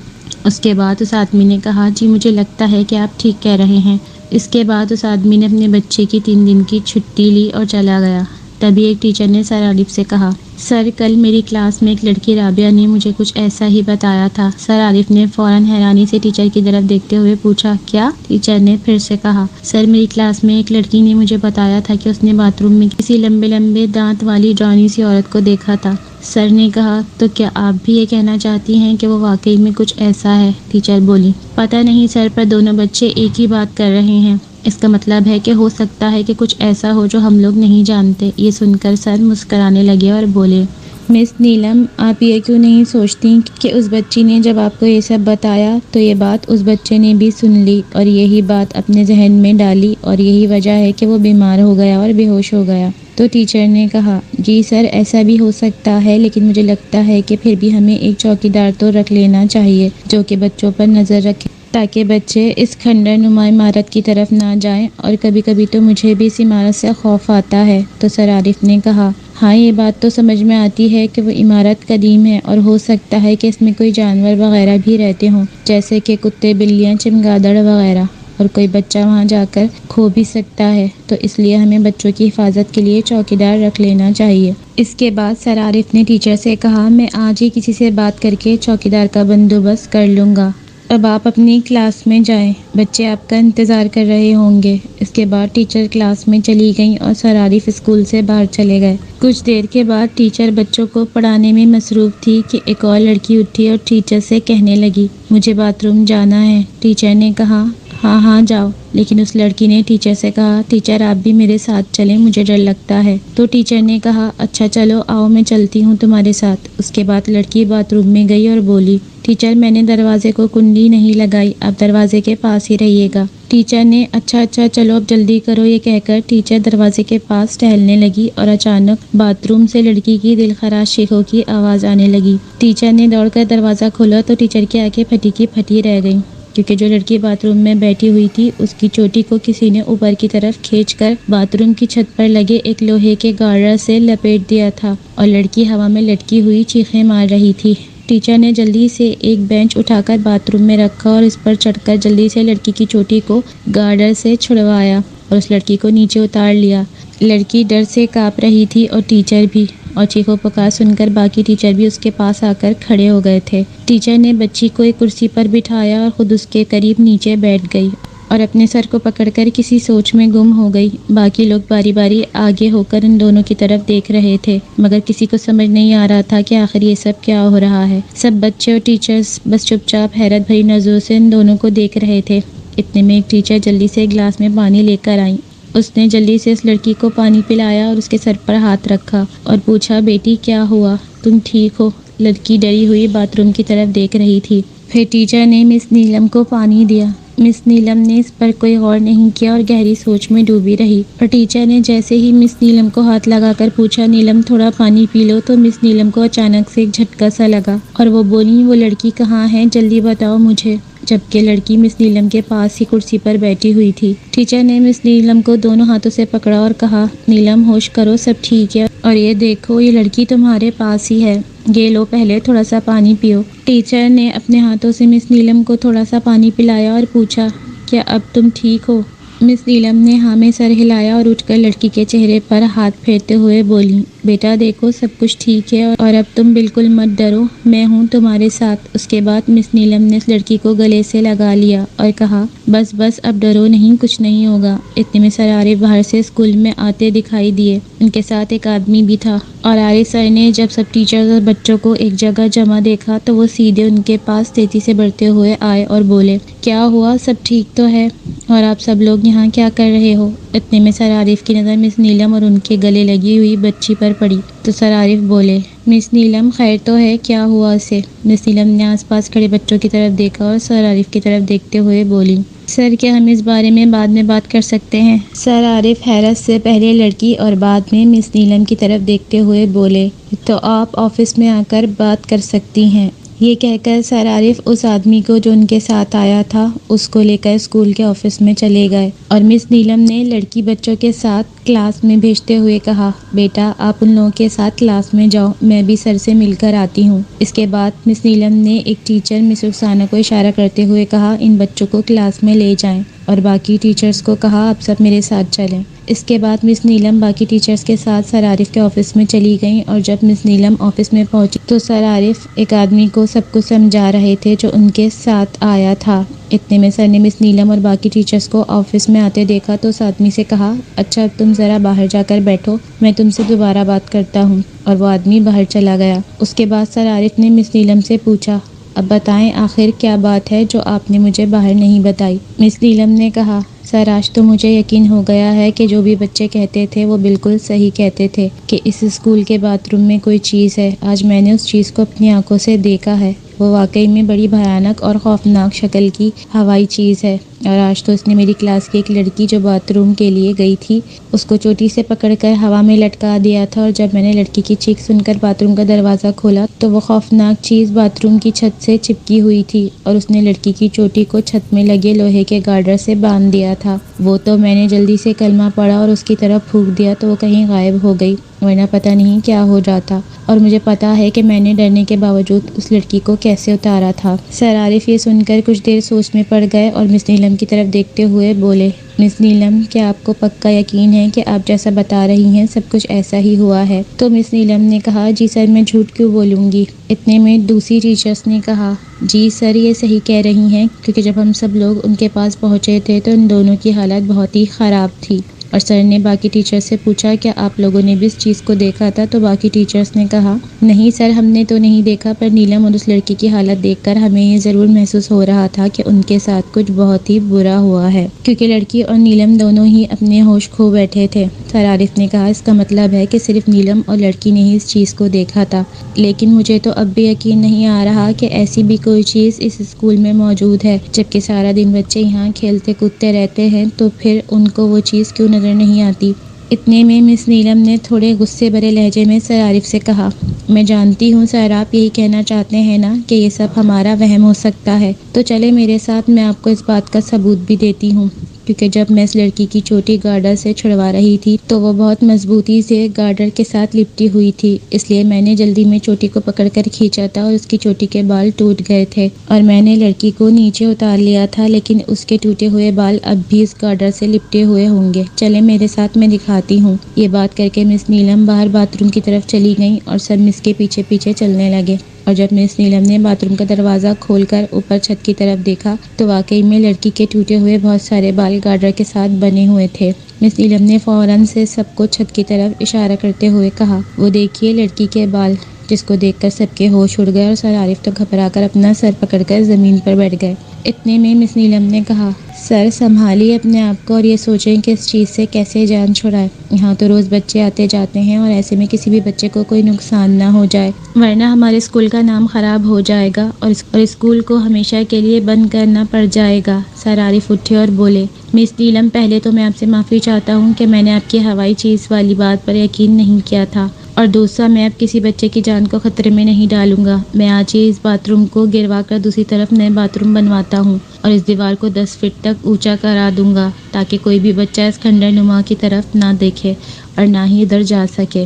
اس کے بعد اس آدمی نے کہا جی مجھے لگتا ہے کہ آپ ٹھیک کہہ رہے ہیں۔ اس کے بعد اس آدمی نے اپنے بچے کی 3 دن کی چھٹی لی اور چلا گیا۔ تبھی ایک ٹیچر نے سر عارف سے کہا سر کل میری کلاس میں ایک لڑکی رابعہ نے مجھے کچھ ایسا ہی بتایا تھا۔ سر عارف نے فوراً حیرانی سے ٹیچر کی طرف دیکھتے ہوئے پوچھا کیا؟ ٹیچر نے پھر سے کہا سر میری کلاس میں ایک لڑکی نے مجھے بتایا تھا کہ اس نے باتھ روم میں کسی لمبے دانت والی ڈرانی سی عورت کو دیکھا تھا۔ سر نے کہا تو کیا آپ بھی یہ کہنا چاہتی ہیں کہ وہ واقعی میں کچھ ایسا ہے؟ ٹیچر بولی پتہ نہیں سر، پر دونوں بچے ایک ہی بات کر رہے ہیں، اس کا مطلب ہے کہ ہو سکتا ہے کہ کچھ ایسا ہو جو ہم لوگ نہیں جانتے۔ یہ سن کر سر مسکرانے لگے اور بولے مس نیلم آپ یہ کیوں نہیں سوچتی کہ اس بچی نے جب آپ کو یہ سب بتایا تو یہ بات اس بچے نے بھی سن لی اور یہی بات اپنے ذہن میں ڈالی اور یہی وجہ ہے کہ وہ بیمار ہو گیا اور بے ہوش ہو گیا؟ تو ٹیچر نے کہا جی سر ایسا بھی ہو سکتا ہے، لیکن مجھے لگتا ہے کہ پھر بھی ہمیں ایک چوکیدار تو رکھ لینا چاہیے جو کہ بچوں پر نظر رکھے تاکہ بچے اس کھنڈر نما عمارت کی طرف نہ جائیں، اور کبھی کبھی تو مجھے بھی اس عمارت سے خوف آتا ہے۔ تو سر عارف نے کہا ہاں یہ بات تو سمجھ میں آتی ہے کہ وہ عمارت قدیم ہے اور ہو سکتا ہے کہ اس میں کوئی جانور وغیرہ بھی رہتے ہوں، جیسے کہ کتے بلیاں چمگادڑ وغیرہ، اور کوئی بچہ وہاں جا کر کھو بھی سکتا ہے، تو اس لیے ہمیں بچوں کی حفاظت کے لیے چوکیدار رکھ لینا چاہیے۔ اس کے بعد سر عارف نے ٹیچر سے کہا میں آج ہی کسی سے بات کر کے چوکیدار کا بندوبست کر لوں گا، اب آپ اپنی کلاس میں جائیں، بچے آپ کا انتظار کر رہے ہوں گے۔ اس کے بعد ٹیچر کلاس میں چلی گئیں اور سر عارف اسکول سے باہر چلے گئے۔ کچھ دیر کے بعد ٹیچر بچوں کو پڑھانے میں مصروف تھی کہ ایک اور لڑکی اٹھی اور ٹیچر سے کہنے لگی مجھے باتھ روم جانا ہے۔ ٹیچر نے کہا ہاں جاؤ، لیکن اس لڑکی نے ٹیچر سے کہا ٹیچر آپ بھی میرے ساتھ چلیں، مجھے ڈر لگتا ہے۔ تو ٹیچر نے کہا اچھا چلو آؤ میں چلتی ہوں تمہارے ساتھ۔ اس کے بعد لڑکی باتھ روم میں گئی اور بولی ٹیچر میں نے دروازے کو کنڈی نہیں لگائی، آپ دروازے کے پاس ہی رہیے گا۔ ٹیچر نے اچھا چلو اب جلدی کرو، یہ کہہ کر ٹیچر دروازے کے پاس ٹہلنے لگی اور اچانک باتھ روم سے لڑکی کی دلخراش چیخوں کی آواز آنے لگی۔ ٹیچر نے دوڑ کر دروازہ کھولا تو ٹیچر کی آنکھیں پھٹی کی پھٹی رہ گئیں، کیونکہ جو لڑکی باتھ روم میں بیٹھی ہوئی تھی اس کی چوٹی کو کسی نے اوپر کی طرف کھینچ کر باتھ روم کی چھت پر لگے ایک لوہے کے گارڈر سے لپیٹ دیا تھا اور لڑکی ہوا میں لٹکی ہوئی چیخیں مار رہی تھی۔ ٹیچر نے جلدی سے ایک بینچ اٹھا کر باتھ روم میں رکھا اور اس پر چڑھ کر جلدی سے لڑکی کی چوٹی کو گارڈر سے چھڑوایا اور اس لڑکی کو نیچے اتار لیا۔ لڑکی ڈر سے کانپ رہی تھی اور ٹیچر بھی، اور چیخو پکار سن کر باقی ٹیچر بھی اس کے پاس آ کر کھڑے ہو گئے تھے۔ ٹیچر نے بچی کو ایک کرسی پر بٹھایا اور خود اس کے قریب نیچے بیٹھ گئی اور اپنے سر کو پکڑ کر کسی سوچ میں گم ہو گئی۔ باقی لوگ باری باری آگے ہو کر ان دونوں کی طرف دیکھ رہے تھے، مگر کسی کو سمجھ نہیں آ رہا تھا کہ آخر یہ سب کیا ہو رہا ہے۔ سب بچے اور ٹیچرز بس چپ چاپ حیرت بھری نظروں سے ان دونوں کو دیکھ رہے تھے۔ اتنے میں ایک ٹیچر جلدی سے ایک گلاس میں پانی لے کر آئی۔ اس نے جلدی سے اس لڑکی کو پانی پلایا اور اس کے سر پر ہاتھ رکھا اور پوچھا، بیٹی کیا ہوا؟ تم ٹھیک ہو؟ لڑکی ڈری ہوئی باتھ روم کی طرف دیکھ رہی تھی۔ پھر ٹیچر نے مس نیلم کو پانی دیا۔ مس نیلم نے اس پر کوئی غور نہیں کیا اور گہری سوچ میں ڈوبی رہی، اور ٹیچر نے جیسے ہی مس نیلم کو ہاتھ لگا کر پوچھا، نیلم تھوڑا پانی پی لو، تو مس نیلم کو اچانک سے ایک جھٹکا سا لگا اور وہ بولی، وہ لڑکی کہاں ہے؟ جلدی بتاؤ مجھے۔ جبکہ لڑکی مس نیلم کے پاس ہی کرسی پر بیٹھی ہوئی تھی۔ ٹیچر نے مس نیلم کو دونوں ہاتھوں سے پکڑا اور کہا، نیلم ہوش کرو، سب ٹھیک ہے، اور یہ دیکھو یہ لڑکی تمہارے پاس ہی ہے، یہ لو پہلے تھوڑا سا پانی پیو۔ ٹیچر نے اپنے ہاتھوں سے مس نیلم کو تھوڑا سا پانی پلایا اور پوچھا، کیا اب تم ٹھیک ہو؟ مس نیلم نے ہاں میں سر ہلایا اور اٹھ کر لڑکی کے چہرے پر ہاتھ پھیرتے ہوئے بولی، بیٹا دیکھو سب کچھ ٹھیک ہے، اور اب تم بالکل مت ڈرو، میں ہوں تمہارے ساتھ۔ اس کے بعد مس نیلم نے اس لڑکی کو گلے سے لگا لیا اور کہا، بس بس اب ڈرو نہیں، کچھ نہیں ہوگا۔ اتنے میں سر عارف باہر سے اسکول میں آتے دکھائی دیے۔ ان کے ساتھ ایک آدمی بھی تھا، اور عارف سر نے جب سب ٹیچرز اور بچوں کو ایک جگہ جمع دیکھا تو وہ سیدھے ان کے پاس تیزی سے بڑھتے ہوئے آئے اور بولے، کیا ہوا؟ سب ٹھیک تو ہے؟ اور آپ سب لوگ یہاں کیا کر رہے ہو؟ اتنے میں سر عارف کی نظر مس نیلم اور ان کے گلے لگی ہوئی بچی پر پڑی تو سر عارف بولے، مس نیلم خیر تو ہے؟ کیا ہوا اسے؟ مس نیلم نے آس پاس کھڑے بچوں کی طرف دیکھا اور سر عارف کی طرف دیکھتے ہوئے بولی، سر کیا ہم اس بارے میں بعد میں بات کر سکتے ہیں؟ سر عارف حیرت سے پہلے لڑکی اور بعد میں مس نیلم کی طرف دیکھتے ہوئے بولے، تو آپ آفس میں آ کر بات کر سکتی ہیں۔ یہ کہہ کر سر عارف اس آدمی کو جو ان کے ساتھ آیا تھا اس کو لے کر اسکول کے آفس میں چلے گئے، اور مس نیلم نے لڑکی بچوں کے ساتھ کلاس میں بھیجتے ہوئے کہا، بیٹا آپ ان لوگوں کے ساتھ کلاس میں جاؤ، میں بھی سر سے مل کر آتی ہوں۔ اس کے بعد مس نیلم نے ایک ٹیچر مس رخسانہ کو اشارہ کرتے ہوئے کہا، ان بچوں کو کلاس میں لے جائیں، اور باقی ٹیچرز کو کہا، آپ سب میرے ساتھ چلیں۔ اس کے بعد مس نیلم باقی ٹیچرز کے ساتھ سر عارف کے آفس میں چلی گئیں، اور جب مس نیلم آفس میں پہنچی تو سر عارف ایک آدمی کو سب کچھ سمجھا رہے تھے جو ان کے ساتھ آیا تھا۔ اتنے میں سر نے مس نیلم اور باقی ٹیچرز کو آفس میں آتے دیکھا تو اس آدمی سے کہا، اچھا تم ذرا باہر جا کر بیٹھو، میں تم سے دوبارہ بات کرتا ہوں، اور وہ آدمی باہر چلا گیا۔ اس کے بعد سر عارف نے مس نیلم سے پوچھا، اب بتائیں آخر کیا بات ہے جو آپ نے مجھے باہر نہیں بتائی؟ مس نیلم نے کہا، سر آج تو مجھے یقین ہو گیا ہے کہ جو بھی بچے کہتے تھے وہ بالکل صحیح کہتے تھے کہ اس اسکول کے باتھ روم میں کوئی چیز ہے۔ آج میں نے اس چیز کو اپنی آنکھوں سے دیکھا ہے، وہ واقعی میں بڑی بھیانک اور خوفناک شکل کی ہوائی چیز ہے، اور آج تو اس نے میری کلاس کی ایک لڑکی جو باتھ روم کے لیے گئی تھی اس کو چوٹی سے پکڑ کر ہوا میں لٹکا دیا تھا، اور جب میں نے لڑکی کی چیخ سن کر باتھ روم کا دروازہ کھولا تو وہ خوفناک چیز باتھ روم کی چھت سے چپکی ہوئی تھی، اور اس نے لڑکی کی چوٹی کو چھت میں لگے لوہے کے گارڈر سے باندھ دیا تھا۔ وہ تو میں نے جلدی سے کلمہ پڑھا اور اس کی طرف پھونک دیا تو وہ کہیں غائب ہو گئی، ورنہ پتہ نہیں کیا ہو جاتا، اور مجھے پتا ہے کہ میں نے ڈرنے کے باوجود اس لڑکی کو کیسے اتارا تھا۔ سر عارف یہ سن کر کچھ دیر سوچ میں پڑ گئے اور مس نیلم کی طرف دیکھتے ہوئے بولے، مس نیلم کیا آپ کو پکا یقین ہے کہ آپ جیسا بتا رہی ہیں سب کچھ ایسا ہی ہوا ہے؟ تو مس نیلم نے کہا، جی سر میں جھوٹ کیوں بولوں گی؟ اتنے میں دوسری ٹیچرس نے کہا، جی سر یہ صحیح کہہ رہی ہیں، کیونکہ جب ہم سب لوگ ان کے پاس پہنچے تھے تو ان دونوں کی حالت بہت ہی خراب تھی۔ اور سر نے باقی ٹیچرز سے پوچھا، کیا آپ لوگوں نے بھی اس چیز کو دیکھا تھا؟ تو باقی ٹیچرز نے کہا، نہیں سر ہم نے تو نہیں دیکھا، پر نیلم اور اس لڑکی کی حالت دیکھ کر ہمیں یہ ضرور محسوس ہو رہا تھا کہ ان کے ساتھ کچھ بہت ہی برا ہوا ہے، کیونکہ لڑکی اور نیلم دونوں ہی اپنے ہوش کھو بیٹھے تھے۔ سر عارف نے کہا، اس کا مطلب ہے کہ صرف نیلم اور لڑکی نے ہی اس چیز کو دیکھا تھا، لیکن مجھے تو اب بھی یقین نہیں آ رہا کہ ایسی بھی کوئی چیز اس اسکول میں موجود ہے، جبکہ سارا دن بچے یہاں کھیلتے کودتے رہتے ہیں، تو پھر ان کو وہ چیز کیوں نظر نہیں آتی؟ اتنے میں مس نیلم نے تھوڑے غصے بھرے لہجے میں سر عارف سے کہا، میں جانتی ہوں سر آپ یہی کہنا چاہتے ہیں نا کہ یہ سب ہمارا وہم ہو سکتا ہے، تو چلے میرے ساتھ، میں آپ کو اس بات کا ثبوت بھی دیتی ہوں، کیونکہ جب میں اس لڑکی کی چوٹی گارڈر سے چھڑوا رہی تھی تو وہ بہت مضبوطی سے گارڈر کے ساتھ لپٹی ہوئی تھی، اس لیے میں نے جلدی میں چوٹی کو پکڑ کر کھینچا تھا اور اس کی چوٹی کے بال ٹوٹ گئے تھے، اور میں نے لڑکی کو نیچے اتار لیا تھا، لیکن اس کے ٹوٹے ہوئے بال اب بھی اس گارڈر سے لپٹے ہوئے ہوں گے، چلے میرے ساتھ میں دکھاتی ہوں۔ یہ بات کر کے مس نیلم باہر باتھ روم کی طرف چلی گئیں اور سب مس کے پیچھے پیچھے چلنے لگے۔ اور جب مس نیلم نے باتھ روم کا دروازہ کھول کر اوپر چھت کی طرف دیکھا تو واقعی میں لڑکی کے ٹوٹے ہوئے بہت سارے بال گارڈر کے ساتھ بنے ہوئے تھے۔ مس نیلم نے فوراً سے سب کو چھت کی طرف اشارہ کرتے ہوئے کہا، وہ دیکھیے لڑکی کے بال، جس کو دیکھ کر سب کے ہوش اڑ گئے اور سر عارف تو گھبرا کر اپنا سر پکڑ کر زمین پر بیٹھ گئے۔ اتنے میں مس نیلم نے کہا، سر سنبھالیے اپنے آپ کو اور یہ سوچیں کہ اس چیز سے کیسے جان چھڑائیں۔ یہاں تو روز بچے آتے جاتے ہیں اور ایسے میں کسی بھی بچے کو کوئی نقصان نہ ہو جائے، ورنہ ہمارے اسکول کا نام خراب ہو جائے گا اور اسکول کو ہمیشہ کے لیے بند کرنا پڑ جائے گا۔ سر عارف اٹھے اور بولے، مس نیلم، پہلے تو میں آپ سے معافی چاہتا ہوں کہ میں نے آپ کی ہوائی چیز والی بات پر یقین نہیں کیا تھا، اور دوسرا، میں اب کسی بچے کی جان کو خطرے میں نہیں ڈالوں گا۔ میں آج ہی اس باتھ روم کو گروا کر دوسری طرف نئے باتھ روم بنواتا ہوں اور اس دیوار کو 10 فٹ تک اونچا کرا دوں گا تاکہ کوئی بھی بچہ اس کھنڈر نما کی طرف نہ دیکھے اور نہ ہی ادھر جا سکے۔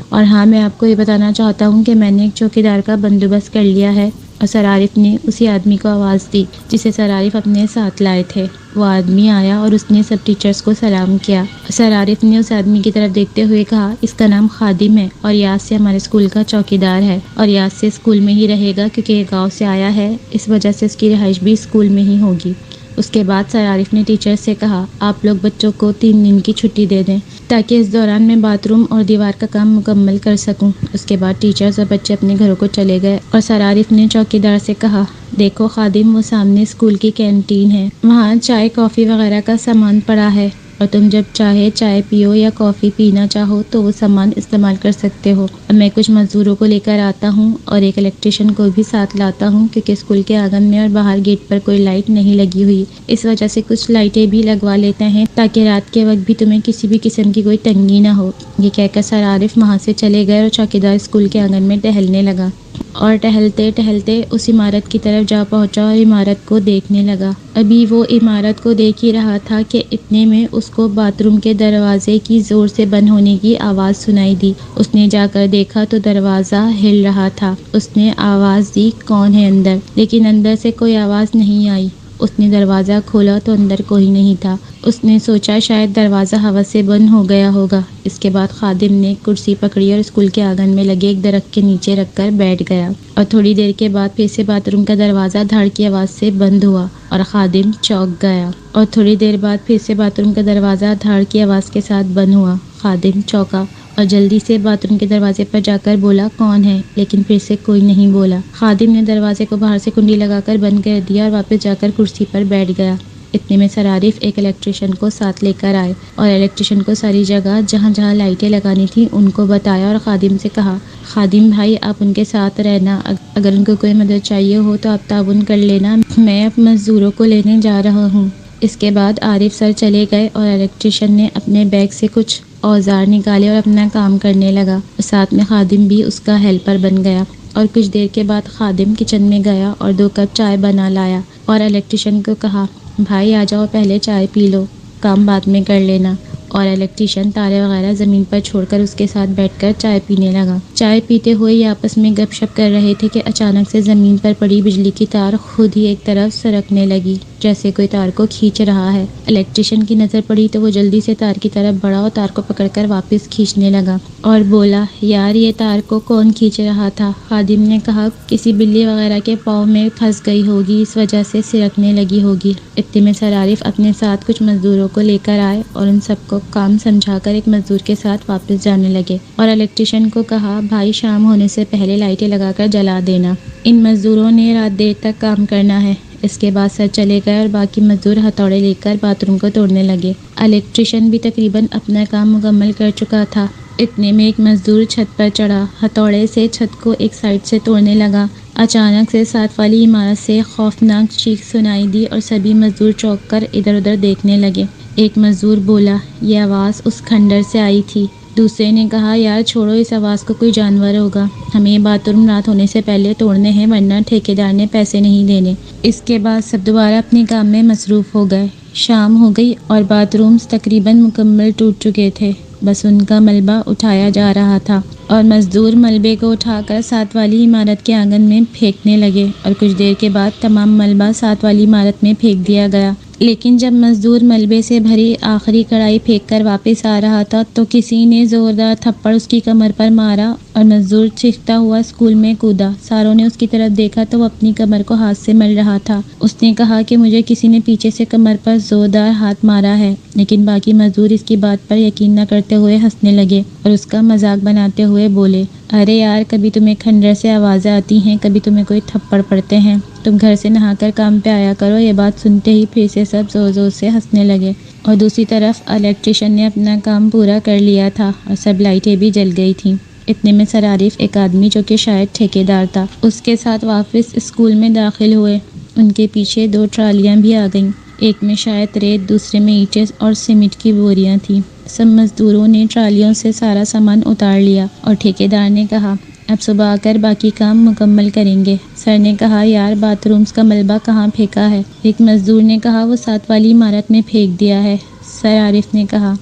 اور ہاں، میں آپ کو یہ بتانا چاہتا ہوں کہ میں نے ایک چوکیدار کا بندوبست کر لیا ہے۔ اور سر عارف نے اسی آدمی کو آواز دی جسے سر عارف اپنے ساتھ لائے تھے۔ وہ آدمی آیا اور اس نے سب ٹیچرز کو سلام کیا۔ سر عارف نے اس آدمی کی طرف دیکھتے ہوئے کہا، اس کا نام خادم ہے اور یاد سے ہمارے اسکول کا چوکیدار ہے اور یاد سے اسکول میں ہی رہے گا کیونکہ یہ گاؤں سے آیا ہے، اس وجہ سے اس کی رہائش بھی اسکول میں ہی ہوگی۔ اس کے بعد سر عارف نے ٹیچر سے کہا، آپ لوگ بچوں کو 3 دن کی چھٹی دے دیں تاکہ اس دوران میں باتھ روم اور دیوار کا کام مکمل کر سکوں۔ اس کے بعد ٹیچرز اور بچے اپنے گھروں کو چلے گئے اور سر عارف نے چوکیدار سے کہا، دیکھو خادم، وہ سامنے اسکول کی کینٹین ہے، وہاں چائے کافی وغیرہ کا سامان پڑا ہے اور تم جب چاہے چائے پیو یا کافی پینا چاہو تو وہ سامان استعمال کر سکتے ہو۔ اب میں کچھ مزدوروں کو لے کر آتا ہوں اور ایک الیکٹریشین کو بھی ساتھ لاتا ہوں کیونکہ اسکول کے آنگن میں اور باہر گیٹ پر کوئی لائٹ نہیں لگی ہوئی، اس وجہ سے کچھ لائٹیں بھی لگوا لیتے ہیں تاکہ رات کے وقت بھی تمہیں کسی بھی قسم کی کوئی تنگی نہ ہو۔ یہ کہہ کر سر عارف وہاں سے چلے گئے اور چوکیدار اسکول کے آنگن میں ٹہلنے لگا اور ٹہلتے ٹہلتے اس عمارت کی طرف جا پہنچا اور عمارت کو دیکھنے لگا۔ ابھی وہ عمارت کو دیکھ ہی رہا تھا کہ اتنے میں اس کو باتھ روم کے دروازے کی زور سے بند ہونے کی آواز سنائی دی۔ اس نے جا کر دیکھا تو دروازہ ہل رہا تھا۔ اس نے آواز دی، کون ہے اندر؟ لیکن اندر سے کوئی آواز نہیں آئی۔ اس نے دروازہ کھولا تو اندر کوئی نہیں تھا۔ اس نے سوچا شاید دروازہ ہوا سے بند ہو گیا ہوگا۔ اس کے بعد خادم نے کرسی پکڑی اور اسکول کے آنگن میں لگے ایک درخت کے نیچے رکھ کر بیٹھ گیا اور تھوڑی دیر کے بعد پھر سے باتھ روم کا دروازہ دھاڑ کی آواز سے بند ہوا اور خادم چونک گیا اور تھوڑی دیر بعد پھر سے باتھ روم کا دروازہ دھاڑ کی آواز کے ساتھ بند ہوا۔ خادم چونکا اور جلدی سے باتھ روم کے دروازے پر جا کر بولا، کون ہے؟ لیکن پھر سے کوئی نہیں بولا۔ خادم نے دروازے کو باہر سے کنڈی لگا کر بند کر دیا اور واپس جا کر کرسی پر بیٹھ گیا۔ اتنے میں سر عارف ایک الیکٹریشین کو ساتھ لے کر آئے اور الیکٹریشین کو ساری جگہ جہاں جہاں لائٹیں لگانی تھیں ان کو بتایا اور خادم سے کہا، خادم بھائی آپ ان کے ساتھ رہنا، اگر ان کو کوئی مدد چاہیے ہو تو آپ تعاون کر لینا، میں اب مزدوروں کو لینے جا رہا ہوں۔ اس کے بعد عارف سر چلے گئے اور الیکٹریشین نے اپنے بیگ سے کچھ اوزار نکالے اور اپنا کام کرنے لگا اور ساتھ میں خادم بھی اس کا ہیلپر بن گیا۔ اور کچھ دیر کے بعد خادم کچن میں گیا اور 2 کپ چائے بنا لایا اور الیکٹریشین کو کہا، بھائی آ جاؤ، پہلے چائے پی لو، کام بعد میں کر لینا۔ اور الیکٹریشین تارے وغیرہ زمین پر چھوڑ کر اس کے ساتھ بیٹھ کر چائے پینے لگا۔ چائے پیتے ہوئے یہ آپس میں گپ شپ کر رہے تھے کہ اچانک سے زمین پر پڑی بجلی کی تار خود ہی ایک طرف سرکنے لگی جیسے کوئی تار کو کھینچ رہا ہے۔ الیکٹریشین کی نظر پڑی تو وہ جلدی سے تار کی طرف بڑھا اور تار کو پکڑ کر واپس کھینچنے لگا اور بولا، یار یہ تار کو کون کھینچ رہا تھا؟ خادم نے کہا، کسی بلی وغیرہ کے پاؤں میں پھنس گئی ہوگی، اس وجہ سے سرکنے لگی ہوگی۔ اتنے میں سر عارف اپنے ساتھ کچھ مزدوروں کو لے کر آئے اور ان سب کو کام سمجھا کر ایک مزدور کے ساتھ واپس جانے لگے اور الیکٹریشین کو کہا، بھائی شام ہونے سے پہلے لائٹیں لگا کر جلا دینا، ان مزدوروں نے رات دیر تک کام کرنا ہے۔ اس کے بعد سر چلے گئے اور باقی مزدور ہتھوڑے لے کر باتھ روم کو توڑنے لگے۔ الیکٹریشین بھی تقریباً اپنا کام مکمل کر چکا تھا۔ اتنے میں ایک مزدور چھت پر چڑھا، ہتھوڑے سے چھت کو ایک سائڈ سے توڑنے لگا۔ اچانک سے ساتھ والی عمارت سے خوفناک چیخ سنائی دی اور سبھی مزدور چونک کر ادھر ادھر دیکھنے لگے۔ ایک مزدور بولا، یہ آواز اس کھنڈر سے آئی تھی۔ دوسرے نے کہا، یار چھوڑو اس آواز کو، کوئی جانور ہوگا، ہمیں باتھ روم رات ہونے سے پہلے توڑنے ہیں ورنہ ٹھیکیدار نے پیسے نہیں دینے۔ اس کے بعد سب دوبارہ اپنے کام میں مصروف ہو گئے۔ شام ہو گئی اور باتھ رومز تقریباً مکمل ٹوٹ چکے تھے، بس ان کا ملبہ اٹھایا جا رہا تھا اور مزدور ملبے کو اٹھا کر ساتھ والی عمارت کے آنگن میں پھینکنے لگے اور کچھ دیر کے بعد تمام ملبہ ساتھ والی عمارت میں پھینک دیا گیا۔ لیکن جب مزدور ملبے سے بھری آخری کڑھائی پھینک کر واپس آ رہا تھا تو کسی نے زوردار تھپڑ اس کی کمر پر مارا اور مزدور چیختا ہوا اسکول میں کودا۔ ساروں نے اس کی طرف دیکھا تو وہ اپنی کمر کو ہاتھ سے مل رہا تھا۔ اس نے کہا کہ مجھے کسی نے پیچھے سے کمر پر زوردار ہاتھ مارا ہے، لیکن باقی مزدور اس کی بات پر یقین نہ کرتے ہوئے ہنسنے لگے اور اس کا مذاق بناتے ہوئے بولے، ارے یار، کبھی تمہیں کھنڈر سے آوازیں آتی ہیں، کبھی تمہیں کوئی تھپڑ پڑتے ہیں، تم گھر سے نہا کر کام پہ آیا کرو۔ یہ بات سنتے ہی پھر سے سب زور زور سے ہنسنے لگے اور دوسری طرف الیکٹریشین نے اپنا کام پورا کر لیا تھا اور سب لائٹیں بھی جل گئی تھیں۔ اتنے میں سر عارف، ایک آدمی جو کہ شاید ٹھیکیدار تھا، اس کے ساتھ واپس اسکول میں داخل ہوئے۔ ان کے پیچھے 2 ٹرالیاں بھی آ گئیں، ایک میں شاید ریت، دوسرے میں اینٹیں اور سیمنٹ کی بوریاں تھیں۔ سب مزدوروں نے ٹرالیوں سے سارا سامان اتار لیا اور ٹھیکیدار نے کہا، اب صبح آ کر باقی کام مکمل کریں گے۔ سر نے کہا، یار، باتھ رومز کا ملبہ کہاں پھینکا ہے؟ ایک مزدور نے کہا، وہ 7 والی عمارت میں پھینک دیا ہے۔ سر عارف نے کہا،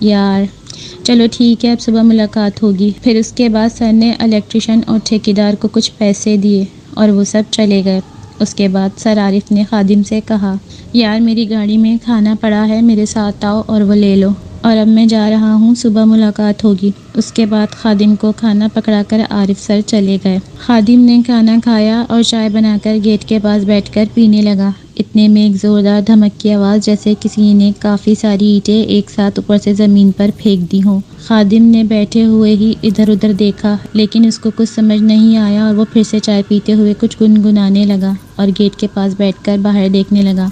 یار، چلو ٹھیک ہے، اب صبح ملاقات ہوگی۔ پھر اس کے بعد سر نے الیکٹریشین اور ٹھیکیدار کو کچھ پیسے دیے اور وہ سب چلے گئے۔ اس کے بعد سر عارف نے خادم سے کہا، یار، میری گاڑی میں کھانا پڑا ہے، میرے ساتھ آؤ اور وہ لے لو، اور اب میں جا رہا ہوں، صبح ملاقات ہوگی۔ اس کے بعد خادم کو کھانا پکڑا کر عارف سر چلے گئے۔ خادم نے کھانا کھایا اور چائے بنا کر گیٹ کے پاس بیٹھ کر پینے لگا۔ اتنے میں ایک زوردار دھمک کی آواز، جیسے کسی نے کافی ساری اینٹیں ایک ساتھ اوپر سے زمین پر پھینک دی ہوں۔ خادم نے بیٹھے ہوئے ہی ادھر ادھر دیکھا، لیکن اس کو کچھ سمجھ نہیں آیا اور وہ پھر سے چائے پیتے ہوئے کچھ گنگنانے لگا اور گیٹ کے پاس بیٹھ کر باہر دیکھنے لگا۔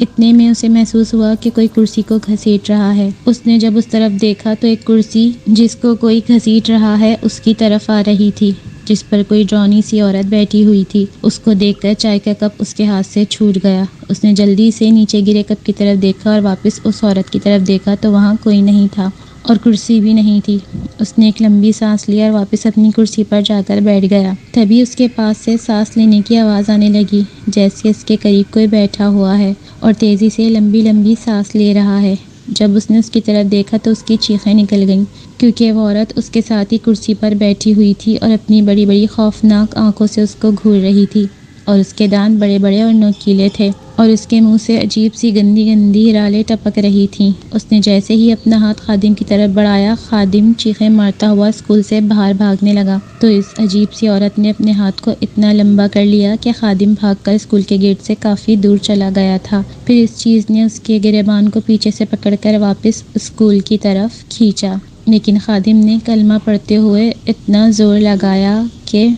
اتنے میں اسے محسوس ہوا کہ کوئی کرسی کو گھسیٹ رہا ہے۔ اس نے جب اس طرف دیکھا تو ایک کرسی جس کو کوئی گھسیٹ رہا ہے اس کی طرف آ رہی تھی، جس پر کوئی ڈرونی سی عورت بیٹھی ہوئی تھی۔ اس کو دیکھ کر چائے کا کپ اس کے ہاتھ سے چھوٹ گیا۔ اس نے جلدی سے نیچے گرے کپ کی طرف دیکھا اور واپس اس عورت کی طرف دیکھا تو وہاں کوئی نہیں تھا اور کرسی بھی نہیں تھی۔ اس نے ایک لمبی سانس لی اور واپس اپنی کرسی پر جا کر بیٹھ گیا۔ تبھی اس کے پاس سے سانس لینے کی آواز آنے لگی، جیسے اس کے قریب کوئی بیٹھا ہوا ہے اور تیزی سے لمبی لمبی سانس لے رہا ہے۔ جب اس نے اس کی طرف دیکھا تو اس کی چیخیں نکل گئیں، کیونکہ وہ عورت اس کے ساتھ ہی کرسی پر بیٹھی ہوئی تھی اور اپنی بڑی بڑی خوفناک آنکھوں سے اس کو گھور رہی تھی، اور اس کے دانت بڑے بڑے اور نوکیلے تھے اور اس کے منہ سے عجیب سی گندی گندی رالیں ٹپک رہی تھیں۔ اس نے جیسے ہی اپنا ہاتھ خادم کی طرف بڑھایا، خادم چیخیں مارتا ہوا اسکول سے باہر بھاگنے لگا، تو اس عجیب سی عورت نے اپنے ہاتھ کو اتنا لمبا کر لیا کہ خادم بھاگ کر اسکول کے گیٹ سے کافی دور چلا گیا تھا۔ پھر اس چیز نے اس کے گریبان کو پیچھے سے پکڑ کر واپس اسکول کی طرف کھینچا، لیکن خادم نے کلمہ پڑھتے ہوئے اتنا زور لگایا کہ